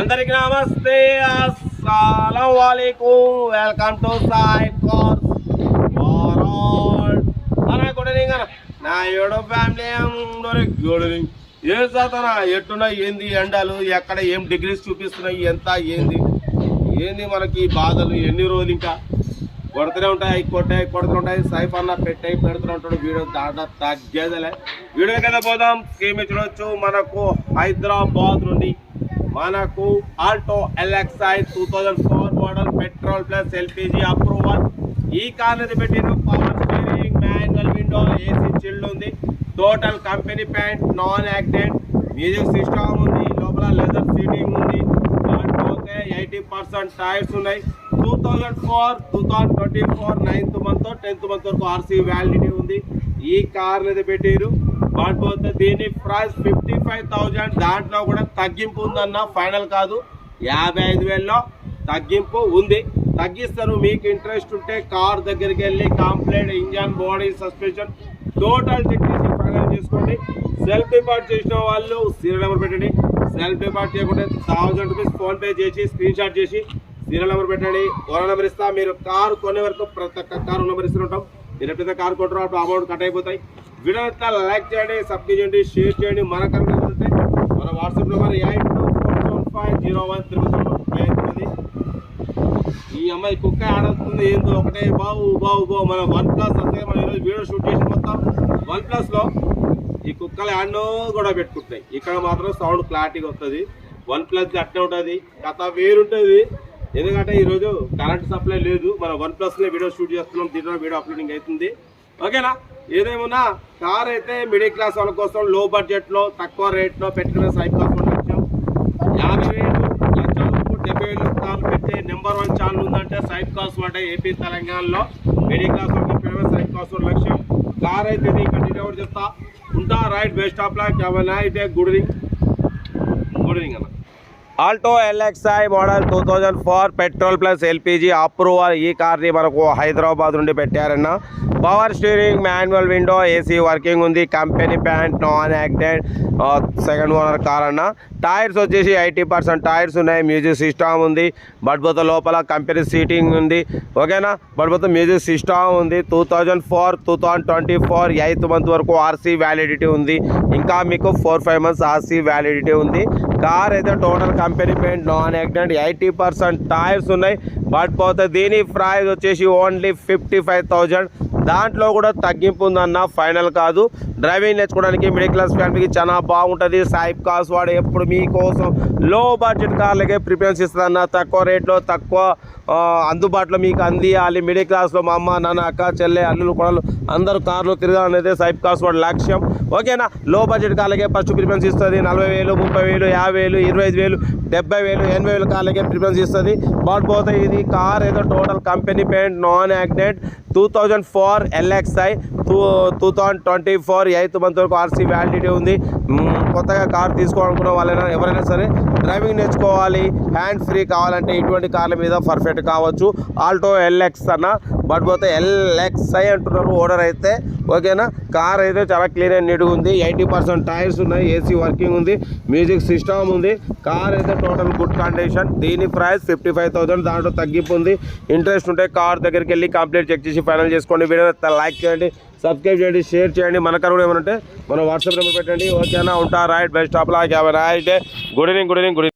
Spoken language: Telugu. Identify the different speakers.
Speaker 1: అందరికి నమస్తే, అస్సలాము అలైకుం. Welcome to Sai cars world. అనా కొడనింగ నా యూట్యూబ్ ఫ్యామిలీ అందరికి గుడ్. ఏం సాతనా ఎట్టున్నాయి, ఏంది ఎండలు, ఎక్కడ ఏం డిగ్రీస్ చూపిస్తున్నాయి, ఎంత ఏంది మనకి బాధలు, ఎన్ని రోజులు ఇంకా కొడుతూనే ఉంటాయి, కొడుతూనే ఉంటాయి. సైఫ్ అన్న పెడుతూనే ఉంటాడు వీడియో, దాంట్లో తగ్గేదలే. వీడియో కింద పోదాం. స్కీమ్ చూడొచ్చు. మనకు హైదరాబాద్ నుండి మనకు Alto LXi 2004 model petrol plus LPG approval. ఈ కార్ అనేది పెట్టిన power steering, manual window, AC chilled ఉంది. Total company paint, non accident, music system ఉంది, లోపల లెదర్ సీటింగ్ ఉంది. దాంట్లోకే 80% టైర్స్ ఉన్నాయి. 2004 2024 9th మంత్ 10th మంత్ వరకు RC వ్యాలిడిటీ ఉంది. ఈ కార్ అనేది పెట్టారు. వాటిపోతే దీని ప్రైస్ 55,000. దాంట్లో కూడా తగ్గింపు ఉందన్న, ఫైనల్ కాదు. 55,000లో తగ్గింపు ఉంది. తగ్గిస్తారు. మీకు ఇంట్రెస్ట్ ఉంటే కార్ దగ్గరికి వెళ్ళి complete engine, body, suspension total check చేసి ఫైనల్ చేసుకోండి. సెల్ఫ్ డిపార్ట్ చేసిన వాళ్ళు సీరియల్ నెంబర్ పెట్టండి. సెల్ఫ్ డిపార్ట్ చేయకుంటే 1000 రూపీస్ ఫోన్పే చేసి స్క్రీన్ షాట్ చేసి సీరియల్ నెంబర్ పెట్టండి. ఓనర్ నెంబర్ ఇస్తా. మీరు కారు కొనే వరకు ప్రతి ఒక్క కారు నెంబర్ ఇస్తుంటాం. మీరు ఎప్పుడైతే కారు కొంటారో అప్పుడు అమౌంట్ కట్ అయిపోతాయి. వీడియో లైక్ చేయండి, సబ్స్క్రైబ్ చేయండి, షేర్ చేయండి. మన కనుక ఉంటే మన వాట్సాప్ నెంబర్ 82470137. ఈ అమ్మాయి కుక్క ఆడుతుంది, ఏందో ఒకటే బావు మన OnePlus వస్తే మనం ఈరోజు వీడియో షూట్ చేసి మొత్తం OnePlusలో ఈ కుక్కలు యాడ్నో కూడా పెట్టుకుంటాయి. ఇక్కడ మాత్రం సౌండ్ క్లారిటీగా వస్తుంది. OnePlus అట్నే ఉంటుంది, కథ వేరుంటుంది. ఎందుకంటే ఈరోజు కరెంట్ సప్లై లేదు. మన OnePlusలో వీడియో షూట్ చేస్తున్నాం, దీంట్లో వీడియో అప్లోడింగ్ అవుతుంది. ఓకేనా? ఏదేమన్నా కార్ అయితే మిడిల్ క్లాస్ వాళ్ళ కోసం లో బడ్జెట్లో తక్కువ రేట్లో పెట్టిన సైప్ కార్స్ 50,000 లక్షలు 70,000 కార్లు పెట్టే నెంబర్ 1 ఛానల్ ఉందంటే సైప్ కార్స్ వాటే ఏపీ తెలంగాణలో. మిడిల్ క్లాస్ వాళ్ళకి పెట్టిన సైప్ కార్స్ లక్ష్యం. కార్ అయితే ఇక్కడ డీటెయిల్ చెప్తా ఉంటా. Right best of luck. అయితే గుడ్ ఈవినింగ్ అన్న. Alto LXi model 2004 petrol plus LPG approval. ఈ కార్ని మనకు హైదరాబాద్ నుండి పెట్టారన్న. Power steering, manual window, AC working ఉంది. Company paint, non accident, second owner car అన్న. టైర్స్ వచ్చేసి 80% టైర్స్ ఉన్నాయి. మ్యూజిక్ సిస్టమ్ ఉంది. బడ్బోత లోపల కంపెనీ సీటింగ్ ఉంది. ఓకేనా? బడ్బోత మ్యూజిక్ సిస్టమ్ ఉంది. 2004 2024 8th మంత్ వరకు RC వ్యాలిడిటీ ఉంది. ఇంకా మీకు 4-5 months RC వ్యాలిడిటీ ఉంది. కార్ అయితే total company paint, non accident, 80% tyres ఉన్నాయి. బట్ పోతే దీని ప్రైస్ వచ్చేసి ఓన్లీ 55,000. దాంట్లో కూడా తగ్గింపు ఉందన్న, ఫైనల్ కాదు. డ్రైవింగ్ నేర్చుకోవడానికి మిడిల్ క్లాస్ ఫ్యామిలీకి చాలా బాగుంటుంది. సైప్ కార్స్ వాడు ఎప్పుడు మీకోసం లో బడ్జెట్ కార్లకే ప్రిఫరెన్స్ ఇస్తుందన్న. తక్కువ రేట్లో తక్కువ అందుబాటులో మీకు అందియాలి. మిడిల్ క్లాస్లో మా అమ్మ, నాన్న, అక్క, చెల్లె, అల్లులు, కొడలు అందరూ కార్లు తిరగాలనేది సైప్ కార్స్ వాడి లక్ష్యం. ఓకేనా? లో బడ్జెట్ కార్లకే ఫస్ట్ ప్రిఫరెన్స్ ఇస్తుంది. 40,000 30,000 50,000 25,000 70,000 80,000 కార్లకే ప్రిఫరెన్స్ ఇస్తుంది. బట్ పోతే ఇది కార్ ఏదో total company paint, non accident, 2004 LXi 2024 8th month వరకు RC వ్యాలిడిటీ ఉంది. కొత్తగా కార్ తీసుకోవాలనుకున్న వాళ్ళైనా ఎవరైనా సరే డ్రైవింగ్ నేర్చుకోవాలి, హ్యాండ్ ఫ్రీ కావాలంటే ఇటువంటి కార్ల మీద పర్ఫెక్ట్ కావచ్చు. ఆల్టో LX అన్న. బట్ పోతే LXi అంటున్నారు ఓనర్ అయితే. ఓకేనా? కార్ అయితే చాలా క్లీన్ అండ్ నీట్గా ఉంది. 80% టైర్స్ ఉన్నాయి. ఏసీ వర్కింగ్ ఉంది. మ్యూజిక్ సిస్టమ్ ఉంది. కార్ అయితే టోటల్ గుడ్ కండిషన్. దీని ప్రైస్ 55,000. దాంట్లో తగ్గింపు ఉంది. ఇంట్రెస్ట్ ఉంటే కార్ దగ్గరికి వెళ్ళి కంప్లీట్ చెక్ చేసి ఫైనల్ చేసుకోండి. వీడియో లైక్ చేయండి, సబ్స్క్రైబ్ చేయండి, షేర్ చేయండి. మన కార్ కూడా ఏమంటే మన వాట్సాప్ నెంబర్ పెట్టండి. ఓకేనా? ఉంటా. Right best of luck. Good evening.